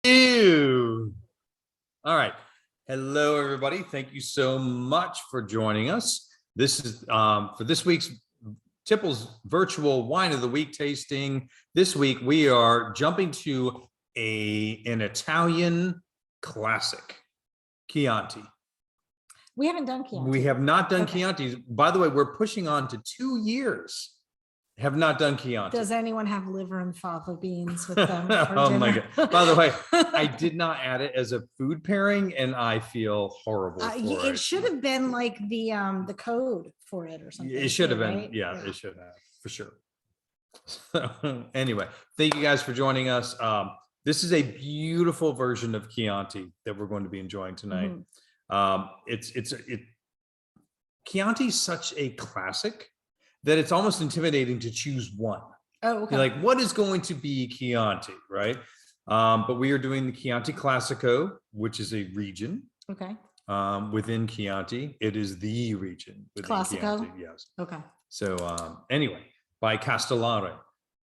Ew. All right. Hello, everybody. Thank you so much for joining us. This is for this week's Tipple's virtual wine of the week tasting. This week we are jumping to an Italian classic, Chianti. We haven't done Chianti. We have not done Chianti. By the way, we're pushing on to 2 years. Have not done Chianti. Does anyone have liver and fava beans with them? Oh my God. By the way, I did not add it as a food pairing and I feel horrible for it. It should have been like the code for it or something. It should have been. Right? Yeah, it should have for sure. So anyway, thank you guys for joining us. This is a beautiful version of Chianti that we're going to be enjoying tonight. Chianti is such a classic that it's almost intimidating to choose one. Oh, okay. You're like, what is going to be Chianti, right? But we are doing the Chianti Classico, which is a region. Okay. Within Chianti, it is the region within Classico? Chianti, yes. Okay. So anyway, by Castellare.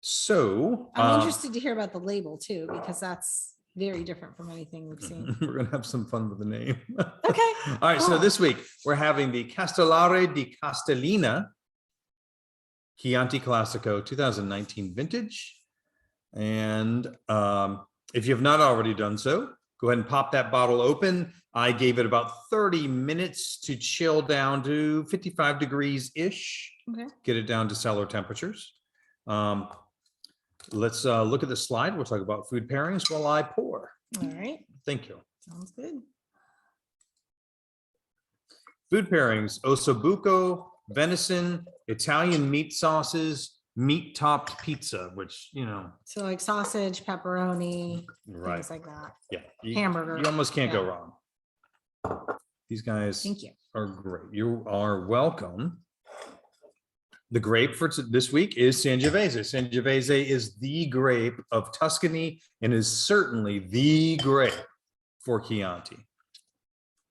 So I'm interested to hear about the label too, because that's very different from anything we've seen. We're gonna have some fun with the name. Okay. All right. Cool. So this week we're having the Castellare di Castellina Chianti Classico 2019 vintage. And if you have not already done so, go ahead and pop that bottle open. I gave it about 30 minutes to chill down to 55 degrees ish. Okay. Get it down to cellar temperatures. Let's look at the slide. We'll talk about food pairings while I pour. All right. Thank you. Sounds good. Food pairings: ossobuco, venison, Italian meat sauces, meat topped pizza, which, you know. So like sausage, pepperoni, Right. things like that. Yeah. Hamburger. You almost can't go wrong. These guys Thank you. are great. You are welcome. The grape for this week is Sangiovese. Sangiovese is the grape of Tuscany and is certainly the grape for Chianti.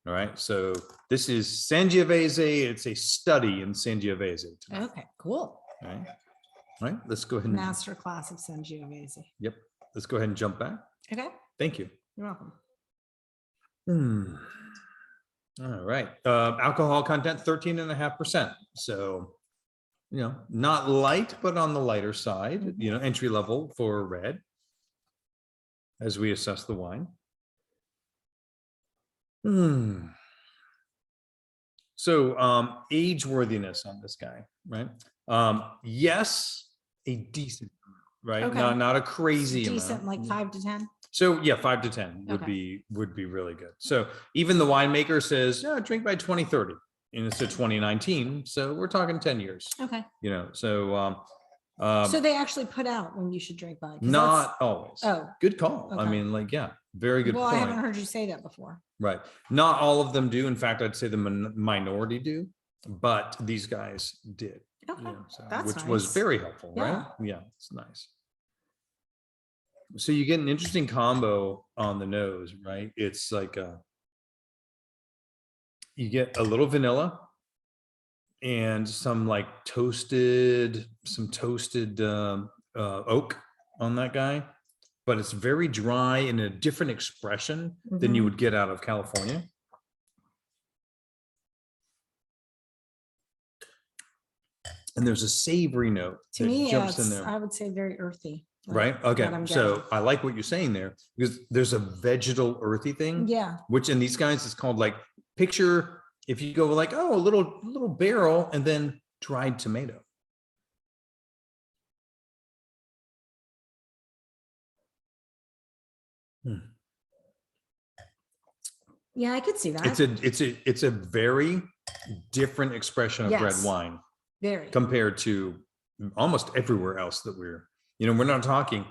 All right, so this is Sangiovese. It's a study in Sangiovese tonight. Okay, cool. All right, let's go ahead and Master class of Sangiovese. Yep, let's go ahead and jump back. Okay. Thank you. You're welcome. All right, alcohol content 13.5%. So, you know, not light, but on the lighter side. You know, entry level for red. As we assess the wine. So age worthiness on this guy, right? Yes, a decent, right? Okay. Not a crazy Decent, amount. like 5 to 10. So yeah, 5 to 10 would Okay. be really good. So even the winemaker says, no, drink by 2030, and it's a 2019. So we're talking 10 years. Okay. You know, so So they actually put out when you should drink by. 'cause not always. Oh. Good call. I Okay. mean, like, yeah, very good Well, I point. haven't heard you say that before. Right. Not all of them do. In fact, I'd say the minority do, but these guys did. Okay. You know, so, That's which was nice. very helpful, right? Yeah, it's nice. So you get an interesting combo on the nose, right? It's like you get a little vanilla and some like toasted oak on that guy, but it's very dry and a different expression than you would get out of California. And there's a savory note To that me, jumps in it's, there. I would say very earthy. Right. Okay. what I'm So getting. I like what you're saying there because there's a vegetal earthy thing, Yeah. which in these guys is called like picture. If you go like, oh, a little barrel and then dried tomato. Yeah, I could see that. It's a very different expression of red Yes. wine Very. compared to almost everywhere else that we're not talking,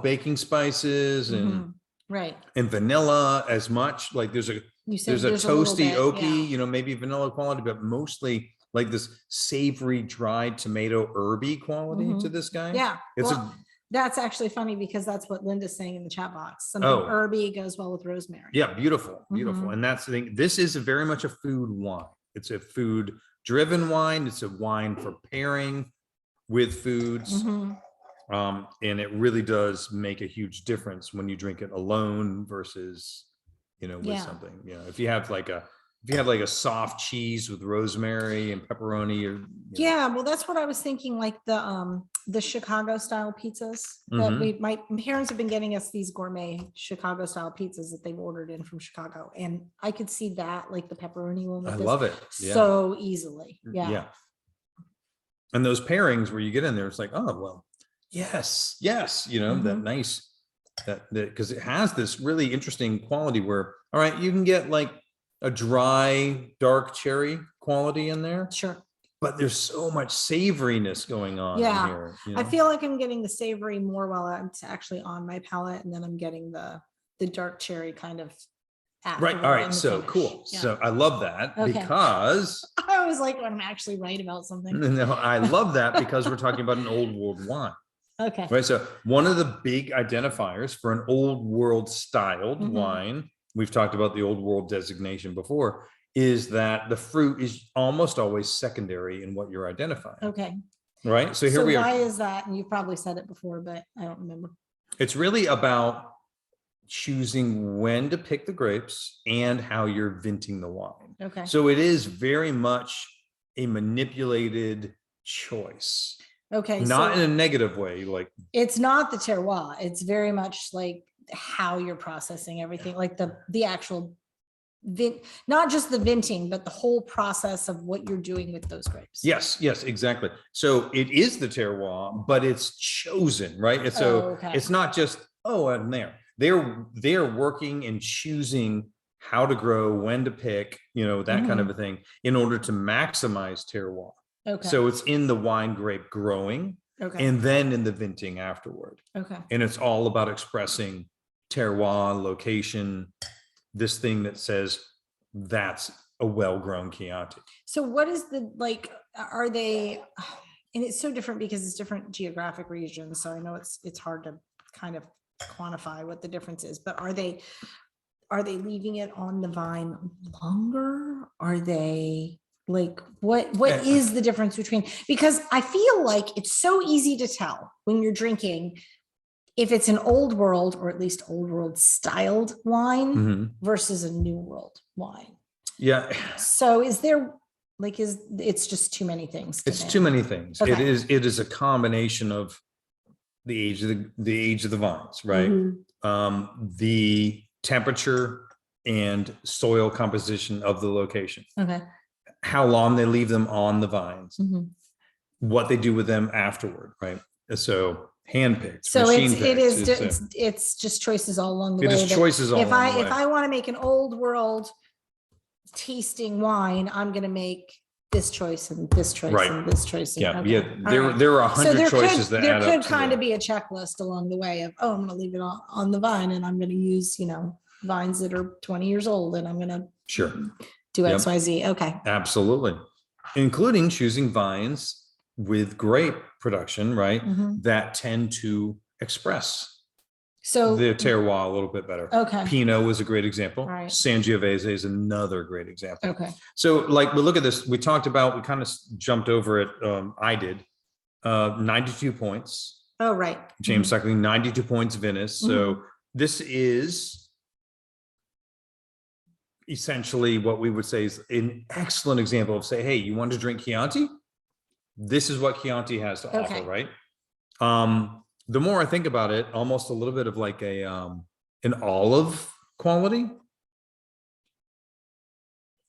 baking spices and Right. and vanilla as much. Like there's a You said toasty, little bit, oaky, yeah. maybe vanilla quality, but mostly like this savory, dried tomato, herby quality to this guy. Yeah. It's Well, that's actually funny because that's what Linda's saying in the chat box. Something Oh. herby goes well with rosemary. yeah, beautiful. Mhm. And that's the thing. This is very much a food wine. It's a food driven wine. It's a wine for pairing with foods. Mhm. And it really does make a huge difference when you drink it alone versus, with Yeah. something. If you have like a soft cheese with rosemary and pepperoni, or Yeah, well, that's what I was thinking, like the Chicago style pizzas that Mhm. my parents have been getting us these gourmet Chicago style pizzas that they've ordered in from Chicago. And I could see that, like the pepperoni one I with this love it. Yeah. so easily. Yeah. Yeah. And those pairings where you get in there, it's like, oh, well, yes, that Mhm. nice, that because it has this really interesting quality where, all right, you can get like a dry, dark cherry quality in there, Sure. but there's so much savoriness going on in Yeah. here. I feel like I'm getting the savory more while it's actually on my palate, and then I'm getting the dark cherry kind of Right. afterward All in right. the So finish. cool. Yeah. So I love that Okay. because I was like, when I'm actually right about something. no, I love that because we're talking about an old world wine. Okay. Right. So one of the big identifiers for an old world styled Mhm. wine, we've talked about the old world designation before, is that the fruit is almost always secondary in what you're identifying. Okay. Right. So here So we why are. is that? And you've probably said it before, but I don't remember. It's really about choosing when to pick the grapes and how you're venting the wine. Okay. So it is very much a manipulated choice. Okay. Not so in a negative way. Like, it's not the terroir. It's very much like how you're processing everything, like the actual not just the venting, but the whole process of what you're doing with those grapes. yes, exactly. So it is the terroir, but it's chosen, right? And so okay. it's not just, oh, and there. They're working and choosing how to grow, when to pick, that kind of a thing in order to maximize terroir. Okay. So it's in the wine grape growing Okay. and then in the venting afterward. Okay. And it's all about expressing terroir, location, this thing that says that's a well-grown Chianti. So what is are they, and it's so different because it's different geographic regions. So I know it's hard to kind of quantify what the difference is, but are they leaving it on the vine longer? Are they like, what is the difference between, because I feel like it's so easy to tell when you're drinking if it's an old world, or at least old world styled wine versus a new world wine. Yeah. So is there it's just too many things? It's too many things. Okay. It is a combination of the age of the vines, right? The temperature and soil composition of the location. Okay. How long they leave them on the vines, what they do with them afterward, right? So handpicked. So it's just choices all along the way. It is choices all along the way. If I want to make an old world tasting wine, I'm going to make this choice and this choice and this choice. Yeah, okay. yeah. There are 100 choices that there add could up kind of be a checklist along the way of, I'm going to leave it on the vine, and I'm going to use vines that are 20 years old, and I'm going to do X, Y, Z. Okay. Absolutely, including choosing vines with grape production, right? That tend to express the terroir a little bit better. Okay. Pinot was a great example. Right. Sangiovese is another great example. Okay. So we look at this, we talked about, we kind of jumped over it. I did 92 points. Oh, right. James Suckling, 92 points, Venice. So this is essentially what we would say is an excellent example of, say, hey, you want to drink Chianti? This is what Chianti has to offer, right? The more I think about it, almost a little bit of like an olive quality.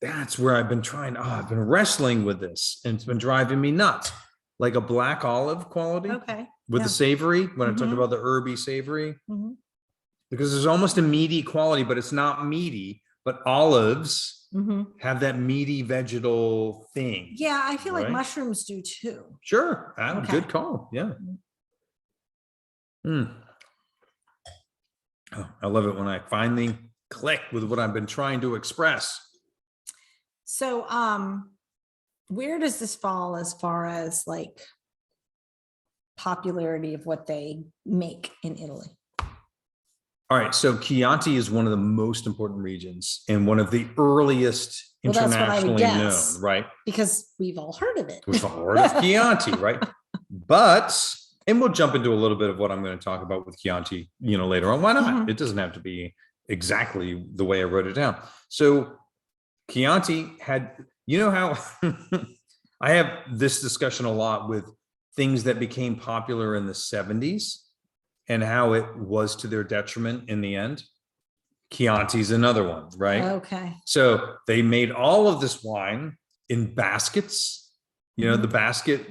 That's where I've been I've been wrestling with this, and it's been driving me nuts. Like a black olive quality. Okay. With the savory, when I talked about the herby savory. Because there's almost a meaty quality, but it's not meaty, but olives have that meaty vegetal thing. Yeah, I feel like mushrooms do too. Sure. Good call. Yeah. Oh, I love it when I finally click with what I've been trying to express. So where does this fall as far as like popularity of what they make in Italy? All right, so Chianti is one of the most important regions and one of the earliest internationally known, right? Because we've all heard of it. We've all heard of Chianti, right? But And we'll jump into a little bit of what I'm going to talk about with Chianti, later on. Why not? Mhm. It doesn't have to be exactly the way I wrote it down. So Chianti had, how I have this discussion a lot with things that became popular in the 70s and how it was to their detriment in the end. Chianti's another one, right? Okay. So they made all of this wine in baskets, the basket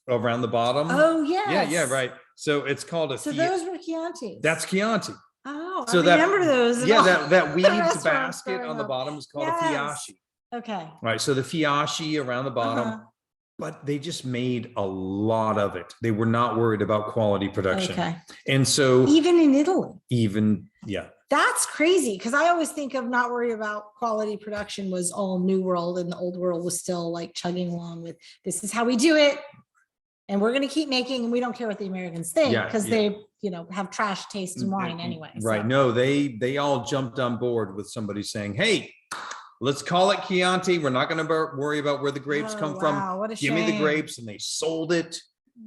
around the bottom. Oh, yes. Yeah, right. So it's called a So those were Chiantis. That's Chianti. Oh, So I remember those. that weaved restaurants basket growing on the up. bottom is called a Yes. fiaschi. Okay. Right. So the fiaschi around the bottom, but they just made a lot of it. They were not worried about quality production. Okay. And so Even in Italy. Yeah. That's crazy, because I always think of not worry about quality production was all New World, and the Old World was still like chugging along with, this is how we do it, and we're going to keep making, and we don't care what the Americans think, because they have trash taste in wine anyway. Right. So. No, they all jumped on board with somebody saying, hey, let's call it Chianti. We're not going to worry about where the grapes come from. What a Give me the shame. grapes. And they sold it,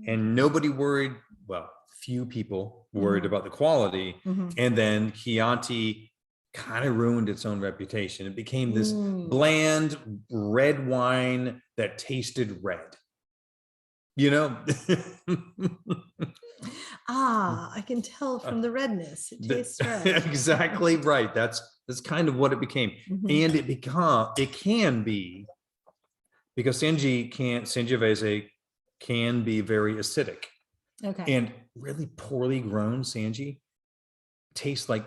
and nobody worried. Well, few people worried about the quality. And then Chianti kind of ruined its own reputation. It became this bland red wine that tasted red. I can tell from the redness. It tastes red. Exactly right. That's kind of what it became. And it can be, because Sangiovese can be very acidic. Okay. And really poorly grown Sangi tastes like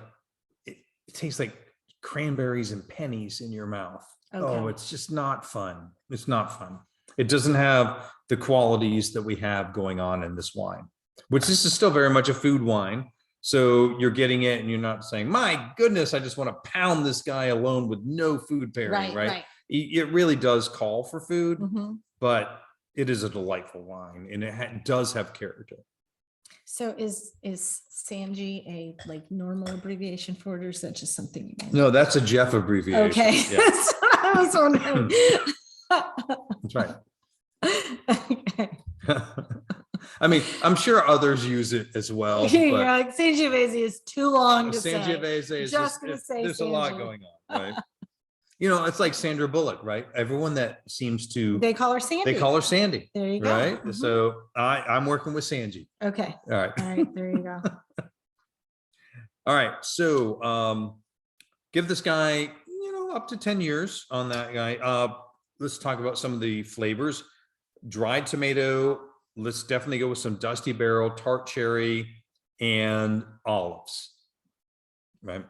cranberries and pennies in your mouth. Okay. Oh, it's just not fun. It's not fun. It doesn't have the qualities that we have going on in this wine, which this is still very much a food wine. So you're getting it and you're not saying, my goodness, I just want to pound this guy alone with no food pairing, right? It really does call for food, but it is a delightful wine, and it does have character. So is Sangi a normal abbreviation for it, or is that just something you No, that's a Jeff abbreviation. Okay. Yeah. That's what I was wondering. That's right. Okay. I mean, I'm sure others use it as well. But Sangiovese is too long to Sangiovese say. is Just gonna say there's Sangi. a lot going on, right? It's like Sandra Bullock, right? Everyone that seems to they call her Sandy. They call her Sandy. There you go. Right. So I'm working with Sanji. Okay. All right. All right. There you go. All right. So give this guy, up to 10 years on that guy. Let's talk about some of the flavors. Dried tomato. Let's definitely go with some dusty barrel, tart cherry, and olives. Right.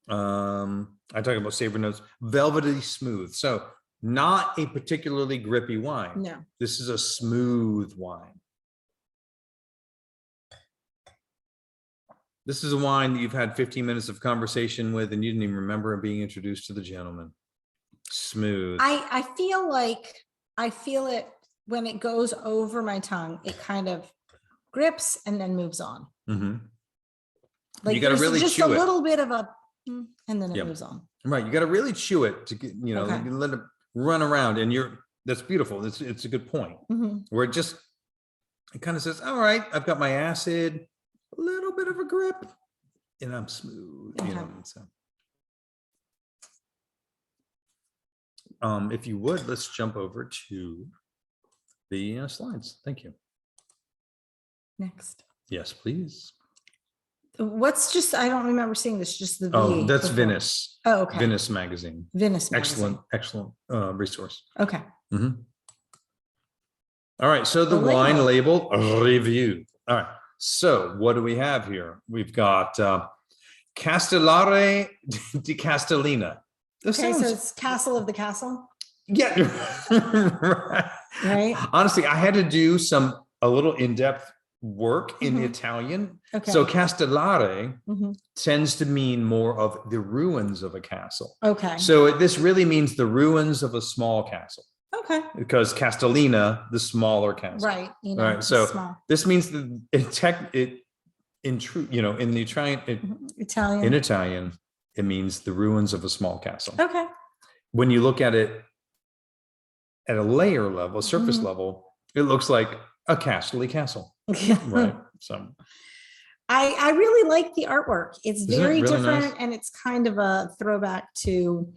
I talk about savory notes, velvety smooth. So not a particularly grippy wine. No. This is a smooth wine. This is a wine that you've had 15 minutes of conversation with, and you didn't even remember being introduced to the gentleman. Smooth. I feel it when it goes over my tongue, it kind of grips and then moves on. You got to really just chew a it. little bit of a, and then it moves on. Right. You got to really chew it to get, you let it run around, and that's beautiful. It's a good point where it kind of says, all right, I've got my acid, a little bit of a grip, and I'm smooth, so. If you would, let's jump over to the slides. Thank you. Next. Yes, please. I don't remember seeing this, just the V. Oh, that's before. Venice. Oh, okay. Venice magazine. Venice magazine. Excellent resource. Okay. All right. So the wine label review. All right. So what do we have here? We've got Castellare di Castellina. So it's Castle of the Castle. Yeah. Right. Honestly, I had to do a little in-depth work in Italian. Okay. So Castellare tends to mean more of the ruins of a castle. Okay. So this really means the ruins of a small castle. Okay. Because Castellina, the smaller castle. Right. Right. So small. this means that in the Italian, in Italian, it means the ruins of a small castle. Okay. When you look at it at a layer level, a surface level, it looks like A Castelli castle, right? So I really like the artwork. It's Isn't it very really different nice? and it's kind of a throwback to,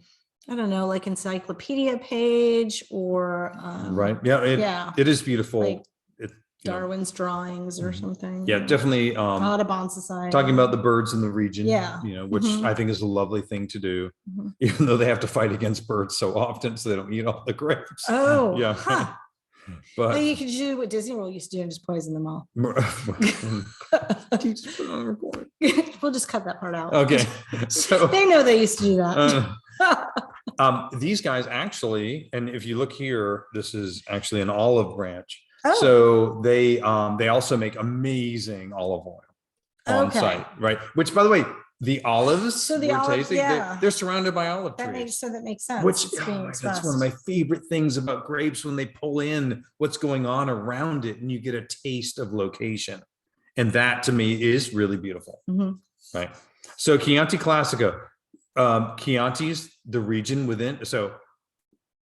I don't know, like encyclopedia page or right, yeah, yeah, it is beautiful. like It, you know, Darwin's drawings or something. yeah, definitely. Audubon Society. Talking about the birds in the region, Yeah. which Mhm. I think is a lovely thing to do, Mhm. even though they have to fight against birds so often, so they don't eat all the grapes. Oh, Yeah, huh. but Well, you could do what Disney World used to do and just poison them all. you just put it on record. We'll just cut that part out. Okay, so They know they used to do that. these guys actually, and if you look here, this is actually an olive branch. Oh. So they also make amazing olive oil on Okay. site, right? Which, by the way, the olives So the we're olive- tasting, yeah. they're surrounded by olive That trees. makes sense. Which It's being that's expressed. one of my favorite things about grapes, when they pull in what's going on around it and you get a taste of location. And that to me is really beautiful. Mhm. Right. So Chianti Classico, Chianti's the region within, so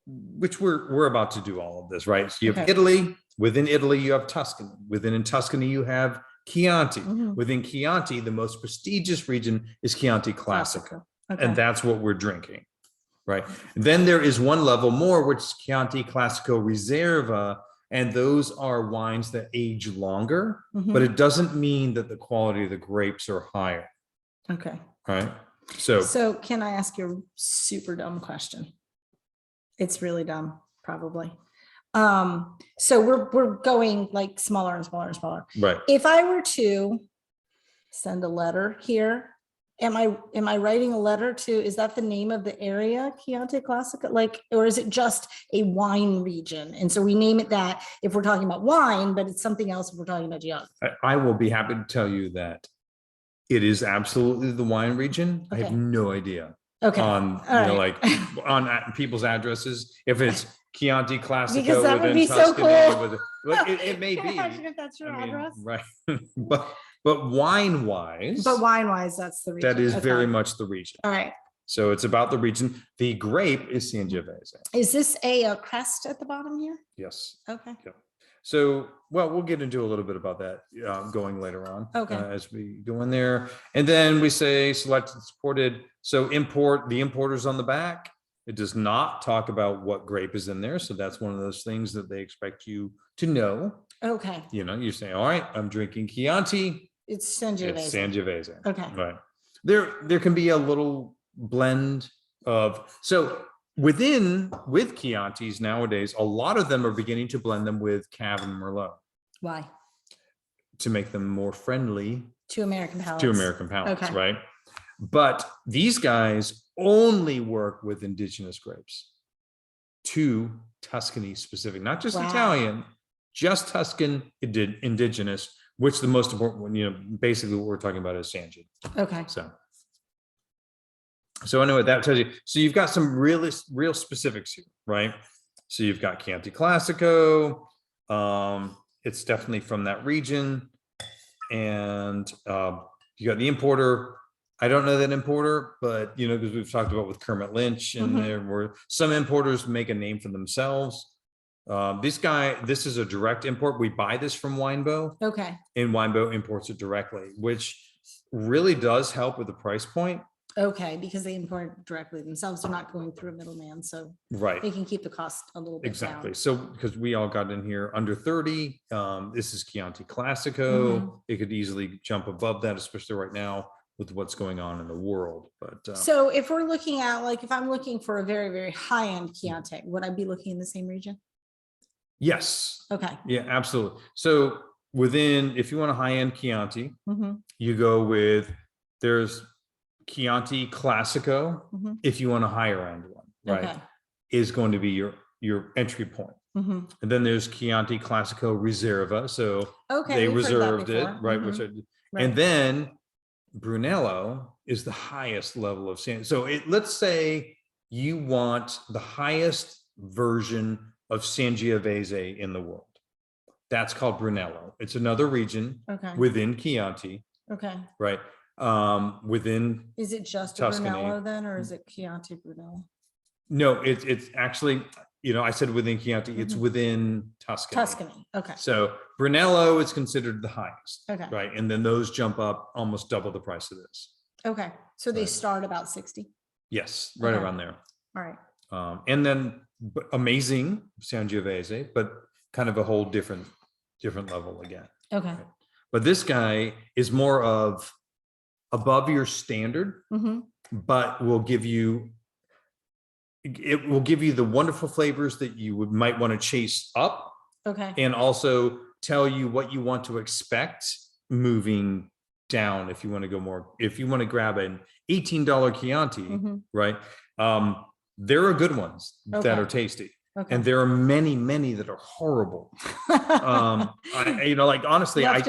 which we're about to do all of this, right? So you have Okay. Italy, within Italy, you have Tuscany, in Tuscany, you have Chianti. Mhm. Within Chianti, the most prestigious region is Chianti Classico. Okay. And that's what we're drinking, right? Then there is one level more, which is Chianti Classico Riserva, and those are wines that age longer, Mhm. but it doesn't mean that the quality of the grapes are higher, Okay. right? So So can I ask you a super dumb question? It's really dumb, probably. So we're going like smaller and smaller and smaller. right, If I were to send a letter here, am I writing a letter to, is that the name of the area, Chianti Classico? Like, or is it just a wine region? And so we name it that if we're talking about wine, but it's something else if we're talking about geography. I will be happy to tell you that it is absolutely the wine region. I have Okay. no idea Okay. on, All right. like on people's addresses, if it's Chianti Classico Because that would within be so Tuscany, cool. like it may be. Imagine if that's your I mean, address. right. But wine wise, But wine-wise, that's the region. that is Okay. very much the region. All right. So it's about the region. The grape is Sangiovese. Is this a crest at the bottom here? Yes. Okay. So, well, we'll get into a little bit about that going later on, Okay. as we go in there. And then we say selected, supported. So the importers on the back. It does not talk about what grape is in there. So that's one of those things that they expect you to know. Okay. You say, all right, I'm drinking Chianti. It's Sangiovese. It's Sangiovese. Okay. Right. There can be a little blend of, so with Chiantis nowadays, a lot of them are beginning to blend them with Cab and Merlot Why? to make them more friendly To American palates. to American palates, Okay. right? But these guys only work with indigenous grapes to Tuscany specific, not just Wow. Italian, just Tuscan indigenous, which the most important one, basically what we're talking about is Sangi. Okay. So anyway, that tells you. So you've got some real specifics here, right? So you've got Chianti Classico. It's definitely from that region, and you got the importer. I don't know that importer, but because we've talked about with Kermit Lynch, and there were some importers make a name for themselves. This is a direct import. We buy this from Winebow. Okay. And Winebow imports it directly, which really does help with the price point. Okay, because they import directly themselves. They're not going through a middleman, so Right. they can keep the cost a little bit Exactly. down. So because we all got in here under 30, this is Chianti Classico. It could easily jump above that, especially right now with what's going on in the world. But So if we're looking at, like, if I'm looking for a very, very high-end Chianti, would I be looking in the same region? yes, Okay. yeah, absolutely. So if you want a high-end Chianti, Mhm. you go with, there's Chianti Classico. Mhm. If you want a higher end one, right, Okay. is going to be your entry point. Mhm. And then there's Chianti Classico Riserva. So Okay. they we've heard that reserved it, before. right? Mhm. And then Brunello is the highest level of San. So let's say you want the highest version of Sangiovese in the world. That's called Brunello. It's another region Okay. within Chianti, Okay. right? Within, Is it just a Tuscany. Brunello then, or is it Chianti Brunello? no, it's actually, I said within Chianti, it's within Tuscany. Tuscany. Okay. So Brunello is considered the highest. Okay. Right. And then those jump up almost double the price of this. Okay. So they Right. start about 60. Yes, right Okay. around there. All right. And then amazing Sangiovese, but kind of a whole different level again. Okay. But this guy is more of above your standard, but will give you the wonderful flavors that you might want to chase up. Okay. And also tell you what you want to expect moving down. If you want to go more, if you want to grab an $18 Chianti, right? There are good ones that are tasty. Okay. And there are many that are horrible. Like honestly, I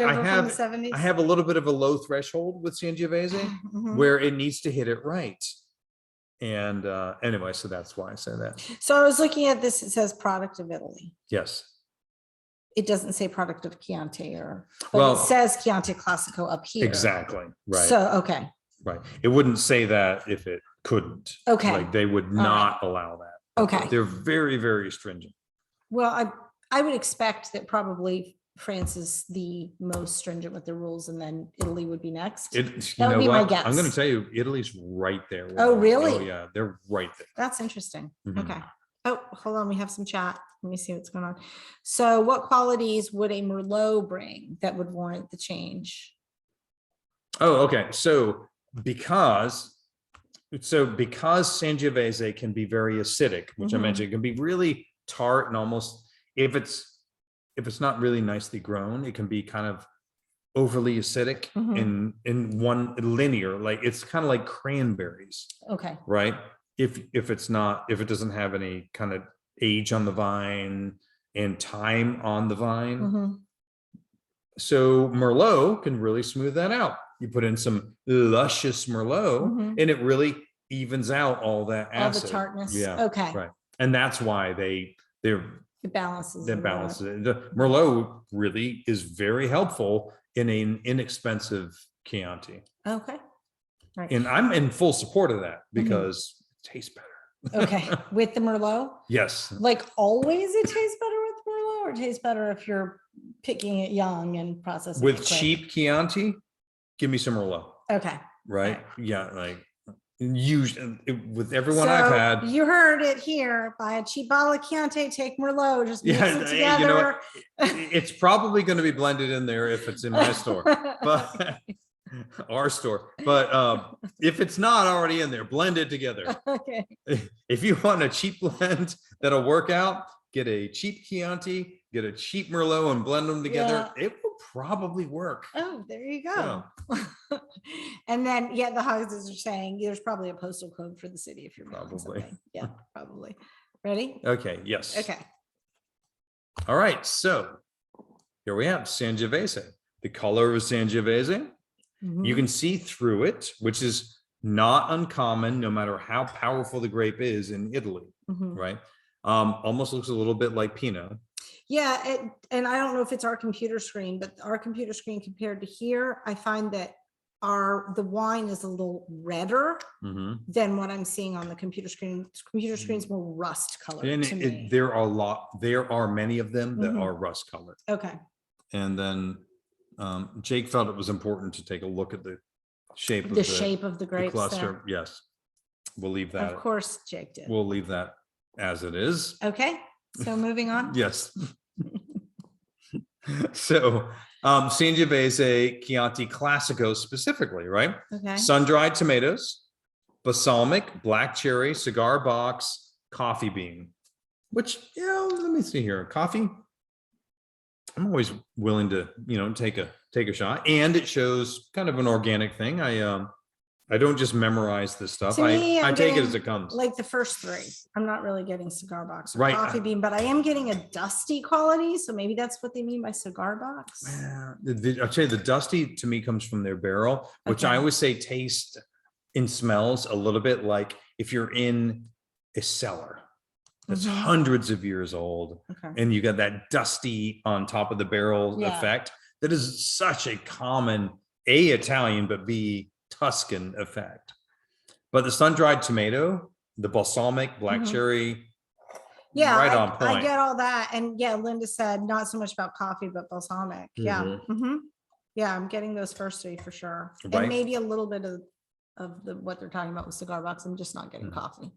have a little bit of a low threshold with Sangiovese where it needs to hit it right. And anyway, so that's why I say that. So I was looking at this, it says product of Italy. Yes. It doesn't say product of Chianti but Well, it says Chianti Classico up here. Exactly. Right. So, okay. Right. It wouldn't say that if it couldn't. Okay. Like they would not allow that. Okay. They're very stringent. Well, I would expect that probably France is the most stringent with the rules, and then Italy would be next. That would be my guess. I'm going to tell you, Italy's right there. Oh, really? Oh, yeah. They're right there. That's interesting. Okay. Oh, hold on. We have some chat. Let me see what's going on. So what qualities would a Merlot bring that would warrant the change? Oh, okay. So because Sangiovese can be very acidic, which I mentioned, it can be really tart and almost, if it's not really nicely grown, it can be kind of overly acidic in one linear, like it's kind of like cranberries. Okay. Right. If it doesn't have any kind of age on the vine and time on the vine. So Merlot can really smooth that out. You put in some luscious Merlot and it really evens out all that acid. All the tartness. Yeah. Okay. Right. And that's why it balances. The Merlot really is very helpful in an inexpensive Chianti. Okay. Right. And I'm in full support of that because it tastes better. Okay. With the Merlot? Yes. Like always it tastes better with Merlot, or it tastes better if you're picking it young and processing with it quick? cheap Chianti, give me some Merlot. Okay. Right. Yeah. Like usually with everyone So I've had. You heard it here. Buy a cheap bottle of Chianti, take Merlot, just mix it together. You know what? It's probably going to be blended in there if it's in my store, but our store. But if it's not already in there, blend it together. Okay. If you want a cheap blend that'll work out, get a cheap Chianti, get a cheap Merlot and blend them together. Yeah. It will probably work. Oh, there you go. Yeah. And then, the houses are saying there's probably a postal code for the city if you're probably. Yeah, probably. Ready? Okay. Yes. Okay. All right. So here we have Sangiovese. The color of Sangiovese. You can see through it, which is not uncommon, no matter how powerful the grape is in Italy, right? Almost looks a little bit like Pinot. Yeah, and I don't know if it's our computer screen, but our computer screen compared to here, I find that the wine is a little redder than what I'm seeing on the computer screen. Computer screen's more rust colored to me. There are many of them that are rust colored. Okay. And then Jake felt it was important to take a look at the shape of the grapes cluster. there. Yes, we'll leave that. Of course, Jake did. We'll leave that as it is. Okay, so moving on. Yes. So Sangiovese Chianti Classico specifically, right? Okay. Sun-dried tomatoes, balsamic, black cherry, cigar box, coffee bean. Which, let me see here. Coffee. I'm always willing to, take a shot, and it shows kind of an organic thing. I don't just memorize this stuff. I take it as it comes. Like the first three, I'm not really getting cigar box or right. Coffee bean, but I am getting a dusty quality. So maybe that's what they mean by cigar box. I'll tell you, the dusty to me comes from their barrel, which I always say taste and smells a little bit like if you're in a cellar that's hundreds of years old, and you got that dusty on top of the barrel effect. That is such a common Italian, but B, Tuscan effect. But the sun-dried tomato, the balsamic, black cherry, Yeah, right I, on I point. get all that. And yeah, Linda said not so much about coffee, but balsamic. Yeah. Mhm. Mhm. Yeah, I'm getting those first three for sure. Right. And maybe a little bit of the what they're talking about with cigar box. I'm just not getting Mhm. coffee.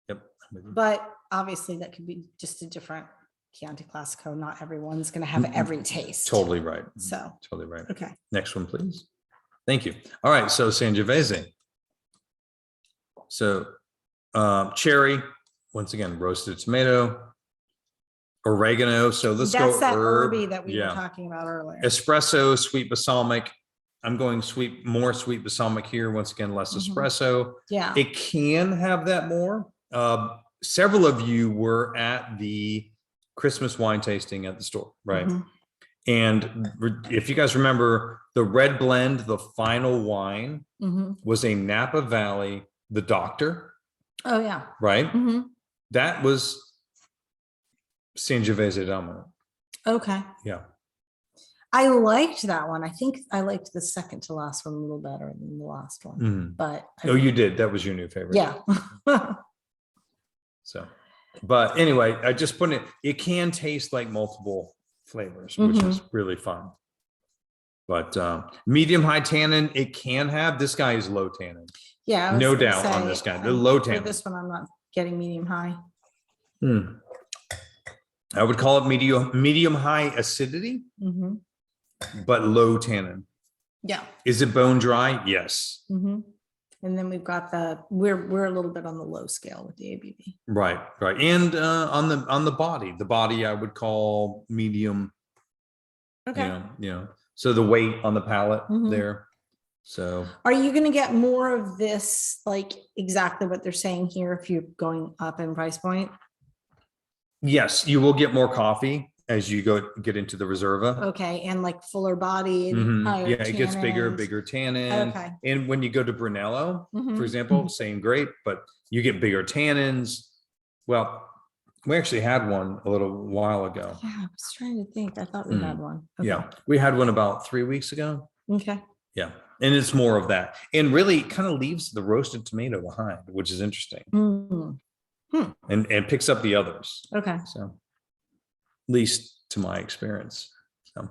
Yep. I'm with you. But obviously that could be just a different Chianti Classico. Not everyone's going to have every taste. Totally right. So, Totally right. okay. Next one, please. Thank you. All right. So Sangiovese. So cherry, once again, roasted tomato, oregano. So let's That's go that herb. herby that we were Yeah. talking about earlier. Espresso, sweet balsamic. I'm going more sweet balsamic here. Once again, less Mhm. espresso. Yeah. It can have that more. Several of you were at the Christmas wine tasting at the store, right? Mhm. And if you guys remember, the red blend, the final wine Mhm. was a Napa Valley, the Doctor, Oh yeah. right? Mhm. That was Sangiovese Dominant. Okay. Yeah. I liked that one. I think I liked the second to last one a little better than the last one. Mhm. But Oh, you did. That was your new favorite. yeah. So, but anyway, I just put it can taste like multiple flavors, which is really fun. But medium high tannin, it can have. This guy is low tannin. Yeah. I was No gonna doubt on say, this guy. The low for tannin. this one, I'm not getting medium high. I would call it medium high acidity, Mhm. but low tannin. Yeah. Is it bone dry? Yes. Mhm. And then we've got we're a little bit on the low scale with the ABV. Right, right. And on the body I would call medium. Okay. So the weight on the palate Mhm. there. So Are you going to get more of this, like exactly what they're saying here, if you're going up in price point? yes, you will get more coffee as you get into the Reserva. Okay. And like fuller bodied, higher Yeah, it gets tannins. bigger tannin. Okay. And when you go to Brunello, Mhm. for example, same grape, but you get bigger tannins. Well, we actually had one a little while ago. Yeah, I was trying to think. I thought we had one. Okay. Yeah, we had one about 3 weeks ago. Okay. Yeah, and it's more of that, and really kind of leaves the roasted tomato behind, which is interesting, and picks up the others. Okay. So, at least to my experience. So,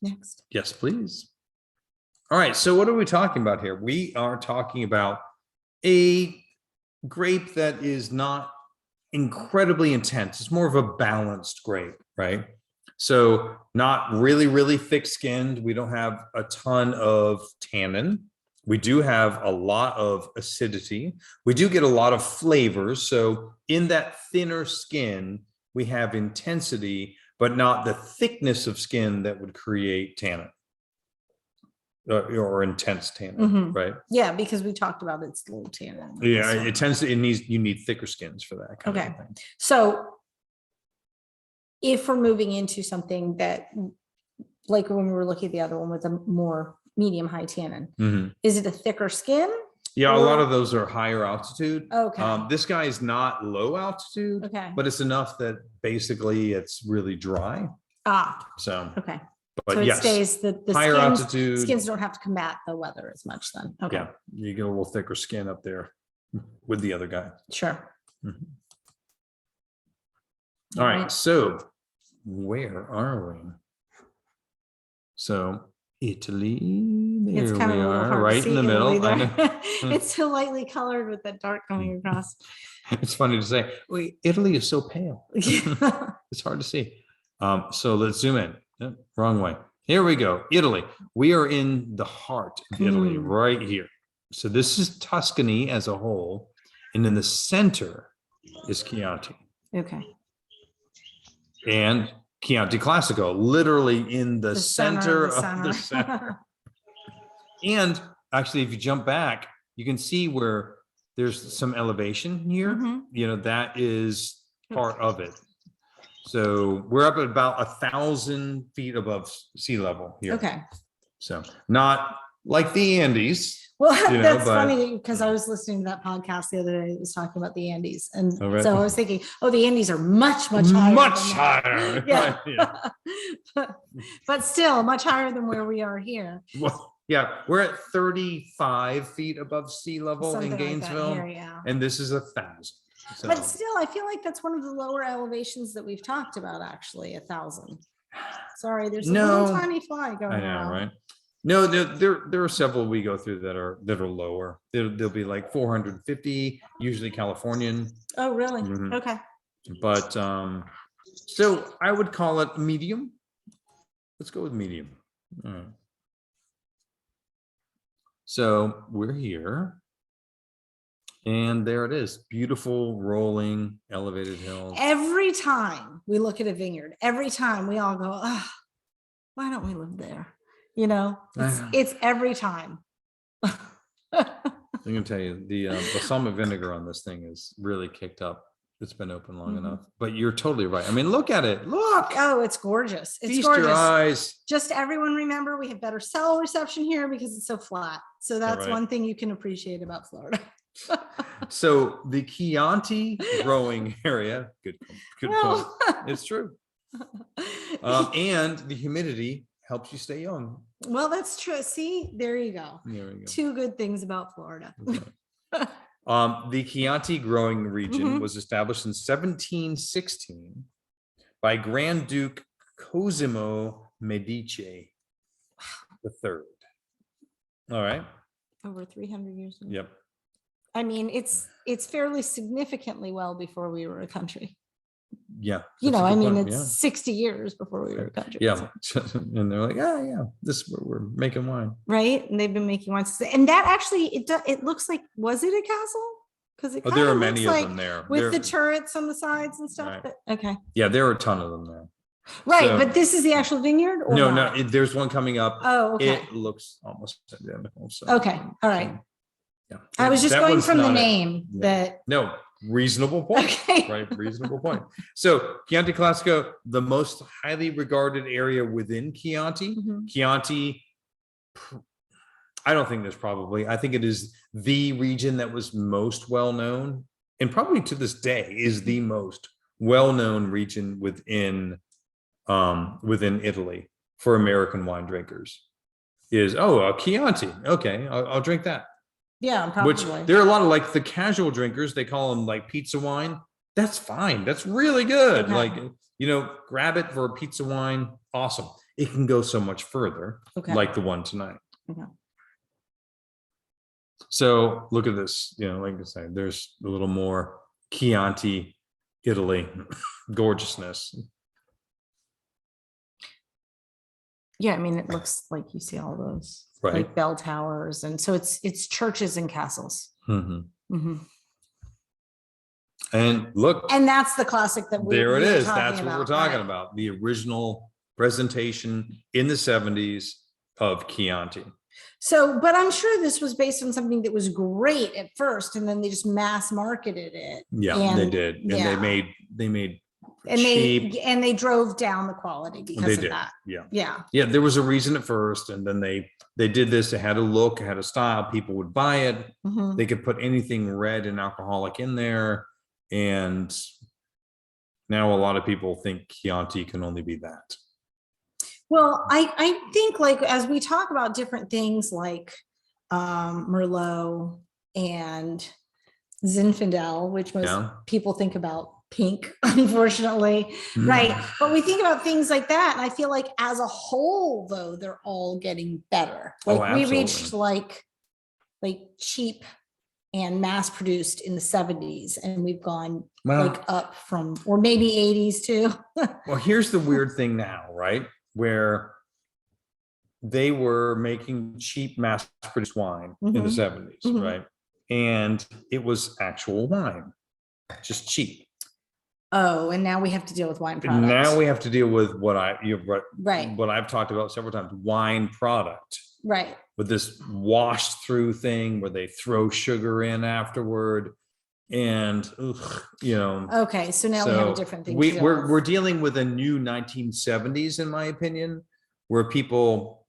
Next. yes, please. All right. So, what are we talking about here? We are talking about a grape that is not incredibly intense. It's more of a balanced grape, right? So not really thick skinned. We don't have a ton of tannin. We do have a lot of acidity. We do get a lot of flavors. So in that thinner skin, we have intensity, but not the thickness of skin that would create tannin. Or intense tannin, right? Yeah, because we talked about it's low tannin. Yeah, you need thicker skins for that kind of thing. So if we're moving into something that, like when we were looking at the other one with a more medium high tannin, is it a thicker skin? Yeah, a lot of those are higher altitude. Okay. This guy is not low altitude, but it's enough that basically it's really dry. So okay. But so it yes, stays the higher altitude. Skins don't have to combat the weather as much then. Okay. Yeah, you get a little thicker skin up there with the other guy. Sure. All right. So where are we? So Italy. There it's kind we of a little are, hard right to in the middle. It's so lightly colored with that dark coming across. It's funny to say, wait, Italy is so pale. It's hard to see. So let's zoom in. Wrong way. Here we go. Italy. We are in the heart of Italy right here. So this is Tuscany as a whole. And in the center is Chianti. Okay. And Chianti Classico, literally in the center of the center. And actually, if you jump back, you can see where there's some elevation here. That is part of it. So we're up at about 1,000 feet above sea level here. Okay. So not like the Andes. Well, that's funny because I was listening to that podcast the other day that was talking about the Andes. And so I was thinking, the Andes are much higher. Much higher. Yeah. Right, but still much higher than where we are here. Well, yeah, we're at 35 feet above sea level in Gainesville. Like here, and this is 1,000. So, But still, I feel like that's one of the lower elevations that we've talked about, actually, 1,000. Sorry, there's a little No, tiny fly going I know, around. right? No, there are several we go through that are lower. They'll be like 450, usually Californian. Oh, really? Mhm. Okay. But so I would call it medium. Let's go with medium. All right. So we're here. And there it is. Beautiful rolling elevated hills. Every time we look at a vineyard, every time we all go, oh, why don't we live there? You know, it's every time. I'm gonna tell you, the balsamic vinegar on this thing is really kicked up. It's been open long enough, but you're totally right. I mean, look at it. Look. Oh, it's gorgeous. It's Feast gorgeous. your eyes. Just everyone remember, we have better cell reception here because it's so flat. So that's one thing you can appreciate about Florida. So the Chianti growing area, good point. It's true. And the humidity helps you stay young. Well, that's true. See, there you go. There we go. Two good things about Florida. The Chianti growing region was established in 1716 by Grand Duke Cosimo Medici III. All right. Over 300 years ago. Yep. I mean, it's fairly significantly well before we were a country. Yeah. You know, I mean, point. it's 60 years before we were a country. Yeah. And they're like, oh yeah, this is where we're making wine. Right. And they've been making wine. And that actually, it looks like, was it a castle? Because it there are many of them there. With the turrets on the sides and stuff. Right. But, okay. Yeah, there are a ton of them there. Right. So, but this is the actual vineyard? Or no, not? no, there's one coming up. Oh, okay. It looks almost identical. So, okay. All right. Yeah. I was just That going one's from the not name that. No, reasonable point. Okay. Right, reasonable point. So Chianti Classico, the most highly regarded area within Chianti. Chianti, I don't think there's probably, I think it is the region that was most well known, and probably to this day is the most well-known region within Italy for American wine drinkers. Is Chianti. Okay, I'll drink that. Yeah, probably. Which there are a lot of like the casual drinkers, they call them like pizza wine. That's fine. That's really good. Okay. Like, you know, grab it for a pizza wine. Awesome. It can go so much further, like the one tonight. Okay. So look at this, you know, like I say, there's a little more Chianti, Italy gorgeousness. Yeah, I mean, it looks like you see all those like bell towers, and so it's churches and castles. And look, and that's the classic that there it is. That's what we're talking about. The original presentation in the 70s of Chianti. So, but I'm sure this was based on something that was great at first, and then they just mass marketed it. Yeah, they did, and they made and cheap. they drove down the quality because of that. Yeah. There was a reason at first, and then they did this. It had a look, it had a style. People would buy it. They could put anything red and alcoholic in there, and now a lot of people think Chianti can only be that. Well, I think like as we talk about different things like Merlot and Zinfandel, which most people think about pink, unfortunately, right? But we think about things like that, and I feel like as a whole, though, they're all getting better. Like we reached like cheap and mass produced in the 70s, and we've gone like up from, or maybe 80s too. Well, here's the weird thing now, right? Where they were making cheap mass produced wine in the 70s, right? And it was actual wine, just cheap. Oh, and now we have to deal with wine products. Now we have to deal with what I've talked about several times, wine product. Right. With this washed through thing where they throw sugar in afterward. And you know. Okay, so now we have a different thing. We're dealing with a new 1970s, in my opinion, where people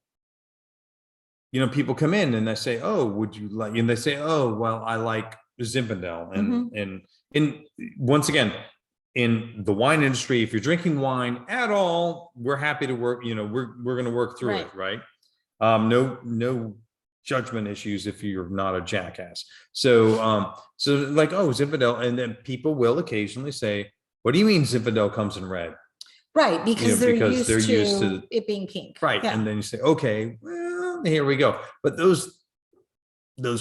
come in and they say, "Oh, would you like?" And they say, "Oh, well, I like Zinfandel." And once again, in the wine industry, if you're drinking wine at all, we're happy to work. You know, we're going to work through it, right? No judgment issues if you're not a jackass. So, so like, oh, Zinfandel, and then people will occasionally say, "What do you mean Zinfandel comes in red?" Right, because they're because they're used to to it being pink. Right, Yeah. and then you say, "Okay, well, here we go." But those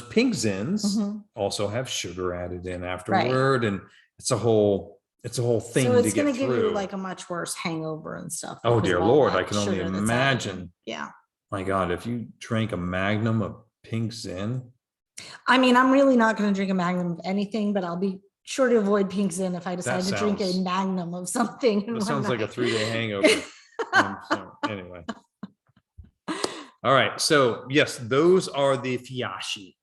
pink Zins Mhm. also have sugar added in afterward, and it's a whole thing So to it's get going to give you through. like a much worse hangover and stuff. Oh because dear of all Lord, that I can only sugar that's added in. imagine. Yeah. My God, if you drank a Magnum of pink Zin, I mean, I'm really not going to drink a Magnum of anything, but I'll be sure to avoid pink Zin if I decide to drink a sounds- Magnum of something. that sounds like a 3-day hangover. So, anyway. All right, so yes, those are the Fiaschi.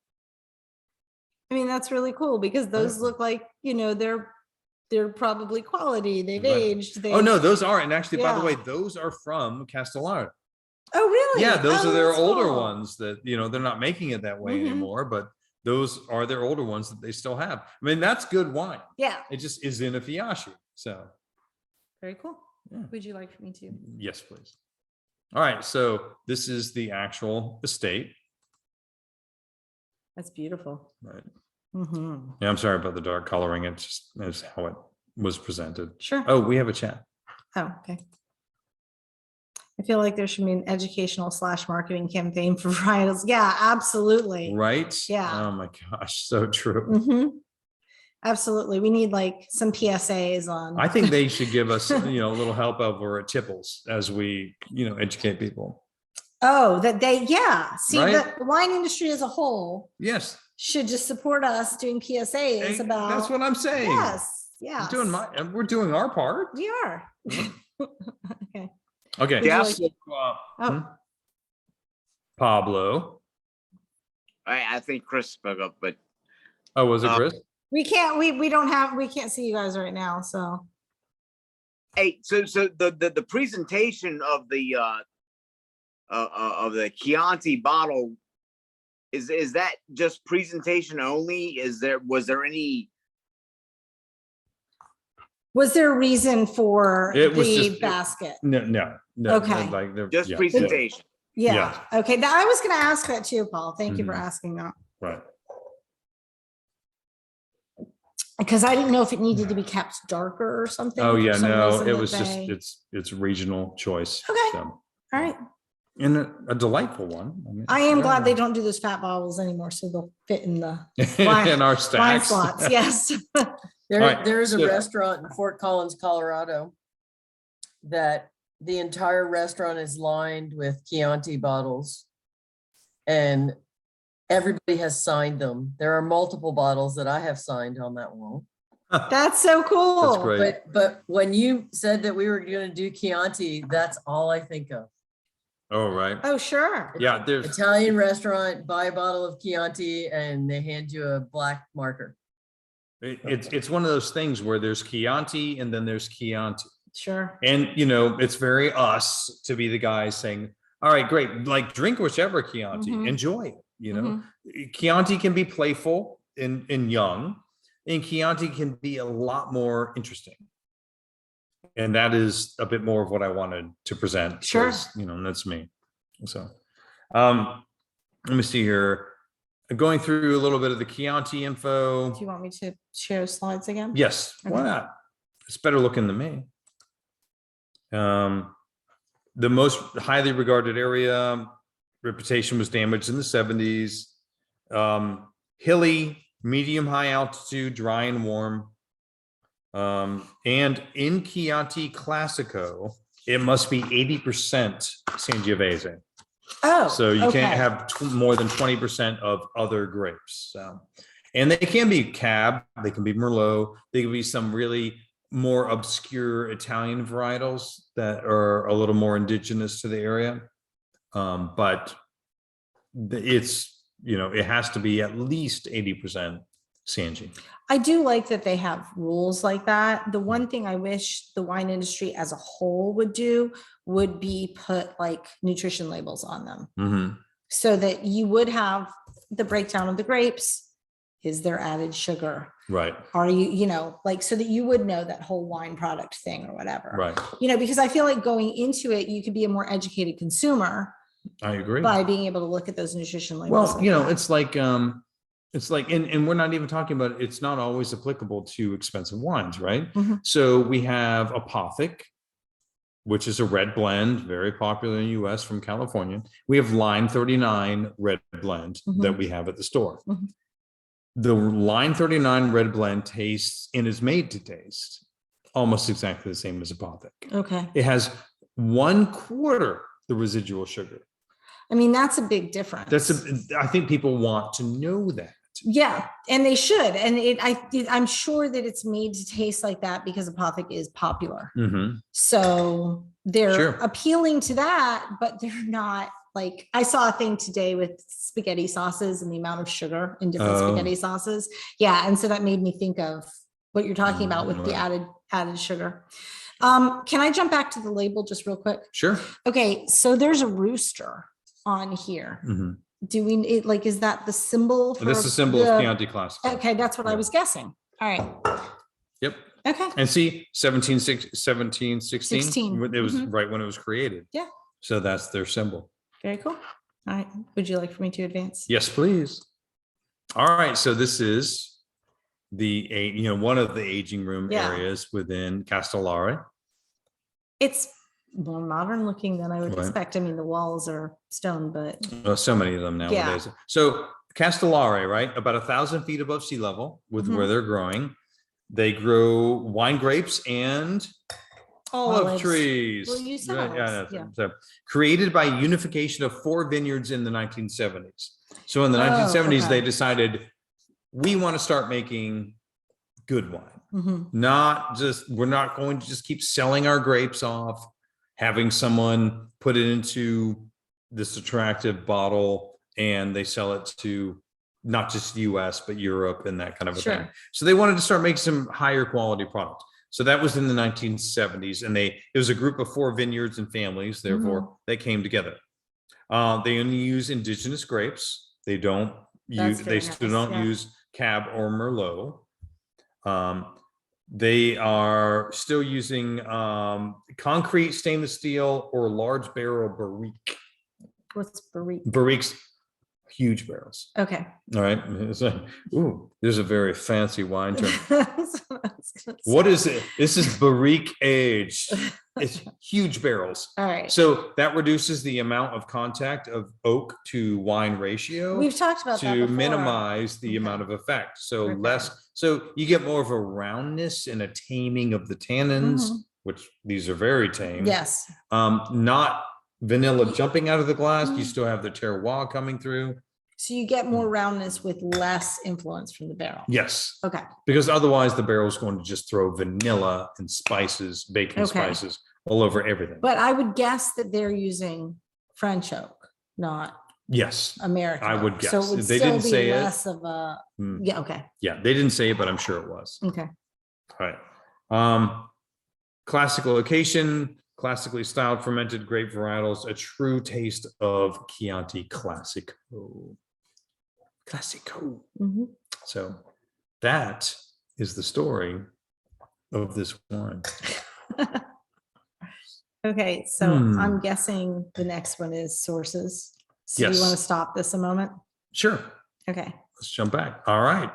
I mean, that's really cool because those Right. look like, they're probably quality. They've Right. aged. Oh no, those are, and actually, by the way, Yeah. those are from Castellare. Oh, really? Yeah, those Oh, are their that's older cool. ones that, they're not making it that way Mhm. anymore, but those are their older ones that they still have. I mean, that's good wine. Yeah. It just is in a Fiaschi. So Very cool. Yeah. Would you like for me to? yes, please. All right, so this is the actual estate. That's beautiful. Right. Mhm. Yeah, I'm sorry about the dark coloring. It's just is how it was presented. Sure. Oh, we have a chat. Oh, okay. I feel like there should be an educational / marketing campaign for varietals. Yeah, absolutely. Right? Yeah. Oh my gosh, so true. Mhm. Absolutely. We need like some PSAs on. I think they should give us, a little help over at Tipples as we, educate people. Oh, yeah. See, Right? the wine industry as a whole Yes. should just support us doing PSAs about. That's what I'm saying. Yes. Yeah. We're doing our part. We are. Okay. Okay. Would you Yeah, like- so, Oh, Pablo. I think Chris spoke up, but Oh, was it Chris? we can't see you guys right now. So hey, so the presentation of the Chianti bottle is that just presentation only? Was there any? was there a reason for It was the just- basket? No. Okay. Like Just yeah, presentation. Yeah. Okay. I was going to ask that too, Paul. Thank you for Mhm. asking that. Right. Because I didn't know if it needed to be kept darker or something. Oh for yeah, some no, reason it that was just they- it's regional choice. Okay. So, All right. and a delightful one. mean, I am glad they yeah. don't do those fat bottles anymore, so they'll fit in the in our wine stacks. slots. Yes. There's a so- restaurant in Fort Collins, Colorado, that the entire restaurant is lined with Chianti bottles, and everybody has signed them. There are multiple bottles that I have signed on that wall. That's so cool. That's great. But when you said that we were going to do Chianti, that's all I think of. Oh right. Oh, sure. Yeah, there's Italian restaurant, buy a bottle of Chianti, and they hand you a black marker. it's one of those things where there's Chianti and then there's Chianti. Sure. And it's very us to be the guys saying, all right, great, like drink whichever Chianti, Mhm. enjoy it. Mhm. Chianti can be playful and young, and Chianti can be a lot more interesting. And that is a bit more of what I wanted to present. Sure. 'Cause, that's me. So let me see here. Going through a little bit of the Chianti info. Do you want me to share slides again? Yes, why Okay. not? It's better looking than me. The most highly regarded area, reputation was damaged in the 70s. Hilly, medium high altitude, dry and warm. And in Chianti Classico, it must be 80% Sangiovese. Oh, So you okay. can't have more than 20% of other grapes. So, and they can be Cab, they can be Merlot, they can be some really more obscure Italian varietals that are a little more indigenous to the area. But it's, it has to be at least 80% Sangi. I do like that they have rules like that. The one thing I wish the wine industry as a whole would do would be put like nutrition labels on them Mhm. so that you would have the breakdown of the grapes. Is there added sugar? Right, Are you, like, so that you would know that whole wine product thing or whatever. right. Because I feel like going into it, you could be a more educated consumer I agree. by being able to look at those nutrition labels. Well, you know, it's like, and we're not even talking about, it's not always applicable to expensive wines, right? Mhm. So we have Apothic, which is a red blend, very popular in the US from California. We have Line 39 red blend that we have at the store. Mhm. The Line 39 red blend tastes and is made to taste almost exactly the same as Apothic. Okay. It has 1/4 the residual sugar. I mean, that's a big difference. I think people want to know that. Yeah, and they should. And I'm sure that it's made to taste like that because Apothic is popular. Mhm. So they're Sure. appealing to that, but they're not like, I saw a thing today with spaghetti sauces and the amount of sugar in different Oh. spaghetti sauces. Yeah, and so that made me think of what you're talking about with the Right. added sugar. Can I jump back to the label just real quick? Sure. Okay, so there's a rooster on here. Mhm. Do we, is that the symbol? That's for the symbol the- of Chianti Classico. Okay, that's what I Yeah. was guessing. All right. Yep. Okay. And see, 1716, 16. it was Mhm. right when it was created. Yeah. So that's their symbol. Very cool. All right. Would you like for me to advance? Yes, please. All right. So this is one of the aging room Yeah. areas within Castellare. It's more modern looking than I would Right. expect. I mean, the walls are stone, but So many of them nowadays. So Castellare, right? About 1,000 feet above sea level with Mhm. where they're growing. They grow wine grapes and olive Olives. trees. Well, you said Right, olives, yeah. So created by unification of 4 vineyards in the 1970s. So in the Oh, 1970s, okay. they decided we want to start making good wine. Mhm. We're not going to just keep selling our grapes off, having someone put it into this attractive bottle and they sell it to not just US, but Europe and that kind of a thing. Sure. So they wanted to start making some higher quality product. So that was in the 1970s. And it was a group of 4 vineyards and families, therefore they came together. They only use indigenous grapes. They don't That's use, very they still nice, don't yeah. use Cab or Merlot. They are still using concrete, stainless steel, or large barrel barrique. What's barrique? Barriques, huge barrels. Okay. All right. It's like, ooh, there's a very fancy wine term. That's what I was gonna What say. is it? This is barrique aged. It's huge barrels. All right. So that reduces the amount of contact of oak to wine ratio We've talked about that to before. minimize the Okay. amount of effect. So Okay. so you get more of a roundness and a taming of the tannins, Mhm. which these are very tame. Yes. Not vanilla jumping out of the glass. You Mhm. still have the terroir coming through. So you get more roundness with less influence from the barrel. Yes. Okay. Because otherwise the barrel is going to just throw vanilla and spices, bacon Okay. spices all over everything. But I would guess that they're using French oak, not Yes. American. I would oak. So guess. it would They still didn't be say it. less of a, Mm. yeah, okay. Yeah, they didn't say it, but I'm sure it was. Okay. All right. Classical location, classically styled fermented grape varietals, a true taste of Chianti Classico. Classico. Mhm. So that is the story of this wine. Okay, so Hmm. I'm guessing the next one is sources. So do you want to Yes. stop this a moment? Sure. Okay. Let's jump back. All right.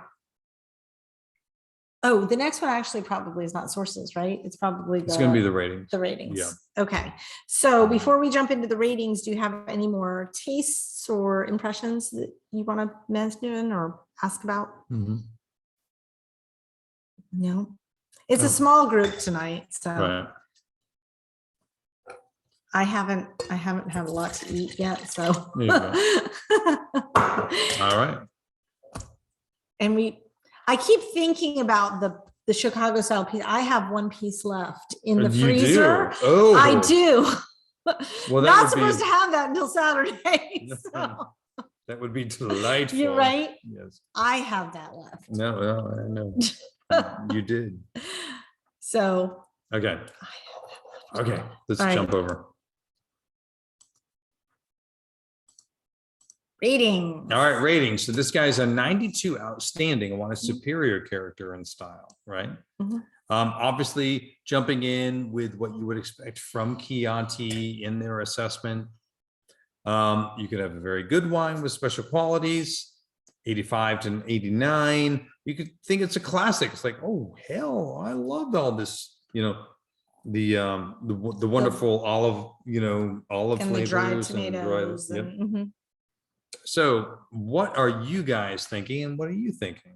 Oh, the next one actually probably is not sources, right? It's probably It's going to be the ratings. the ratings. Yeah. Okay. So before we jump into the ratings, do you have any more tastes or impressions that you want to mention or ask about? Mhm. No. It's Oh. a small group tonight, so Right. I haven't had a lot to eat yet, so. There you All right. And I keep thinking about the Chicago style piece. I have one piece left in the You freezer. do? Oh. I do. Well, that Not would be- supposed to have that until Saturday. So. That would be delightful. You're right. Yes. I have that left. No, I know. You did. So Okay. I have that left. Okay. Let's All right. jump over. Rating. All right. Ratings. So this guy's a 92 outstanding. I want a superior character and style, right? Mhm. Obviously, jumping in with what you would expect from Chianti in their assessment. You could have a very good wine with special qualities, 85 to 89. You could think it's a classic. It's like, oh hell, I loved all this, the wonderful olive, olive And the flavors dried and tomatoes. yep. And, mhm. So what are you guys thinking and what are you thinking?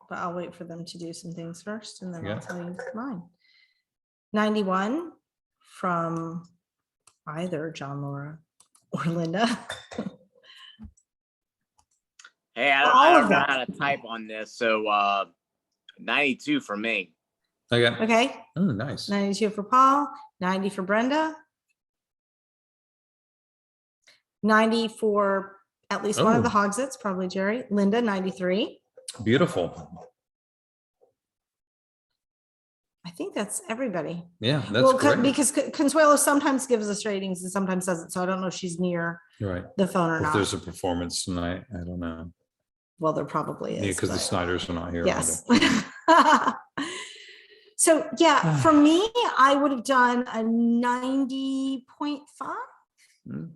But I'll wait for them to do some things first and then Yeah. I'll tell you mine. 91 from either John Laura or Linda. Hey, I All of don't know that. how to type on this, so 92 for me. Okay. Okay, Oh, nice. 92 for Paul, 90 for Brenda. 90 for at least one of the Oh. Hogsets, probably Jerry. Linda, 93. Beautiful. I think that's everybody. Yeah, that's Well, great. because Consuelo sometimes gives us ratings and sometimes doesn't. So I don't know if she's near You're right. the phone or If not. there's a performance tonight, I don't know. Well, there probably Yeah, is. because the but- Snyders are not here. Yes. So yeah, for me, I would have done a 90.5. Mm.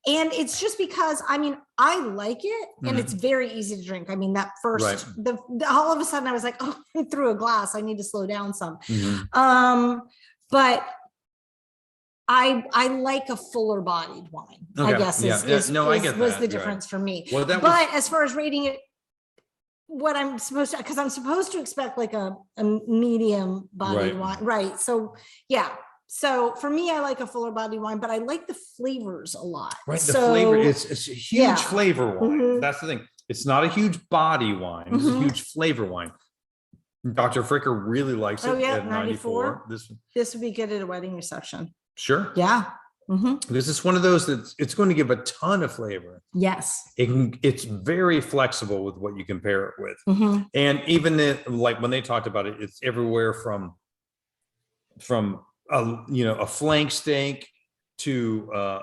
And it's just because, I mean, I like it and Mhm. it's very easy to drink. I mean, that first, Right. all of a sudden I was like, oh, I threw a glass. I need to slow down some. Mhm. But I like a fuller bodied wine, I Okay, guess yeah, yeah, no, I get was that, the right. difference for me. Well, that But was, as far as rating it, what I'm supposed to, because I'm supposed to expect like a medium bodied Right. wine, right? So yeah. So for me, I like a fuller body wine, but I like the flavors a lot. right, the So, flavor, it's a huge yeah. flavor wine. Mhm. That's the thing. It's not a huge body wine. It's a Mhm. huge flavor wine. Dr. Fricker really likes it Oh, yeah, at 94. 94. This, this would be good at a wedding reception. sure. Yeah. Mhm. This is one of those that it's going to give a ton of flavor. Yes. It's very flexible with what you compare it with. Mhm. And even like when they talked about it, it's everywhere from a flank steak to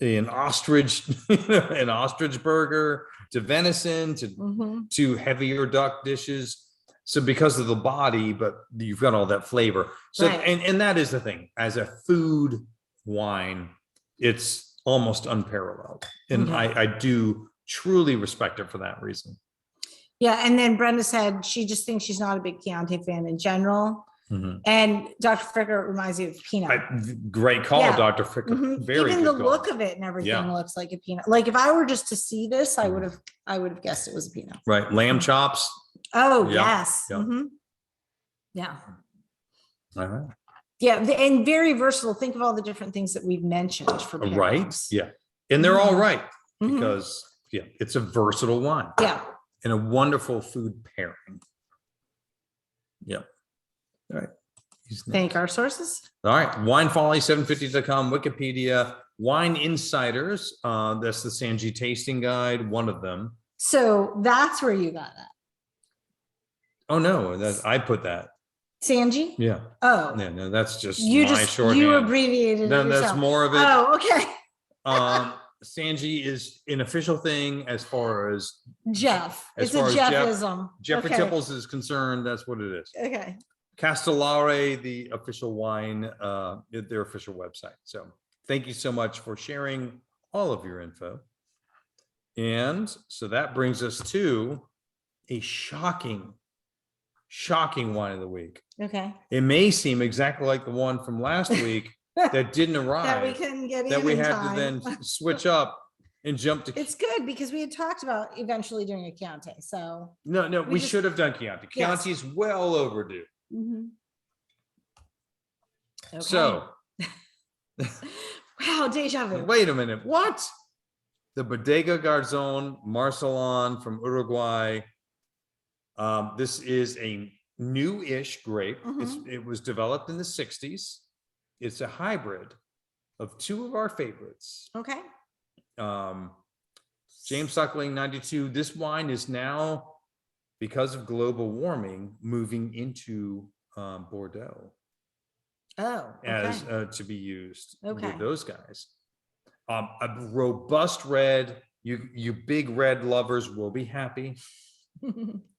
an ostrich, an ostrich burger, to venison, Mhm. to heavier duck dishes. So because of the body, but you've got all that flavor. So Right. and that is the thing. As a food wine, it's almost unparalleled, and Okay. I do truly respect it for that reason. Yeah. And then Brenda said she just thinks she's not a big Chianti fan in general. Mhm. And Dr. Fricker reminds you of Pinot. Great call, Yeah. Dr. Fricker. Mhm. Very Even good the call. look of it and everything Yeah. looks like a Pinot. Like if I were just to see this, I Mhm. would have guessed it was a Pinot. Right, lamb chops. Oh, Yeah, yes. yeah. Mhm. Yeah. All right. Yeah. And very versatile. Think of all the different things that we've mentioned for Right. pairings. Yeah, and they're all Mhm. right Mhm. because it's a versatile wine Yeah. and a wonderful food pairing. Yep. All right. He's next. Thank our sources. All right, winefolly750.com, Wikipedia, Wine Insiders. That's the Sanji tasting guide, one of them. So that's where you got that. Oh no, I put that. Sanji? Yeah. Oh, Yeah, no, that's just you my just, shorthand. you abbreviated No, it that's yourself. more of it. Oh, okay. Sanji is an official thing as far as Jeff. As It's a far as Jeff- Jeffism. Jeffrey Okay. Tipples is concerned, that's what it is. Okay. Castellare, the official wine, their official website. So thank you so much for sharing all of your info. And so that brings us to a shocking wine of the week. Okay. It may seem exactly like the one from last week that didn't That we arrive, couldn't get in. that we in had time. to then switch up and jump to. It's good because we had talked about eventually doing a Chianti. So. No, we we just- should have done Chianti. Yes. Chianti's well overdue. Okay. So Wow, deja vu. wait a minute, what? The Bodega Garzon Marcelon from Uruguay. This is a new-ish grape. It was developed in the 60s. It's a hybrid of two of our favorites. Okay. James Suckling 92. This wine is now, because of global warming, moving into Bordeaux Oh, okay. as to be used Okay. with those guys. A robust red. You big red lovers will be happy,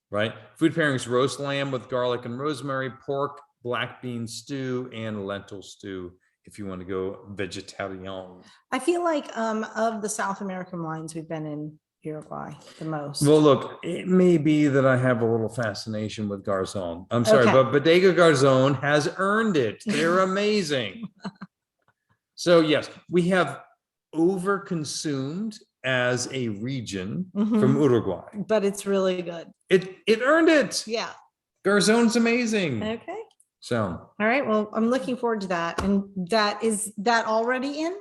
right? Food pairings: roast lamb with garlic and rosemary, pork, black bean stew, and lentil stew. if you want to go vegetarian. I feel like of the South American wines, we've been in Uruguay the most. Well, look, it may be that I have a little fascination with Garzon. I'm sorry, Okay. but Bodega Garzon has earned it. They're amazing. So yes, we have overconsumed as a region from Mhm. Uruguay. But it's really good. It earned it. Yeah. Garzon's amazing. Okay. So All right. Well, I'm looking forward to that. And is that already in?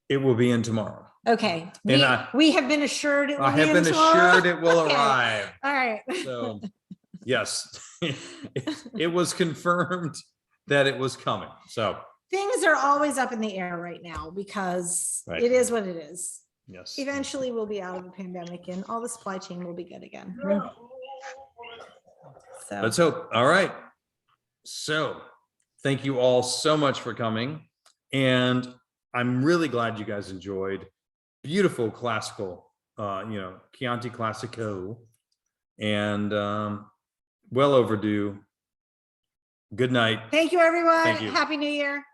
it will be in tomorrow. Okay. And We have been assured it will I be have in been tomorrow? assured it will Okay. arrive. All right. So yes, it was confirmed that it was coming. So Things are always up in the air right now because Right. it is what it is. yes. Eventually we'll be out of the pandemic and all the supply chain will be good again. So Let's hope. All right. So thank you all so much for coming. And I'm really glad you guys enjoyed beautiful classical, Chianti Classico, and well overdue. Good night. thank you, everyone. Thank you. Happy New Year.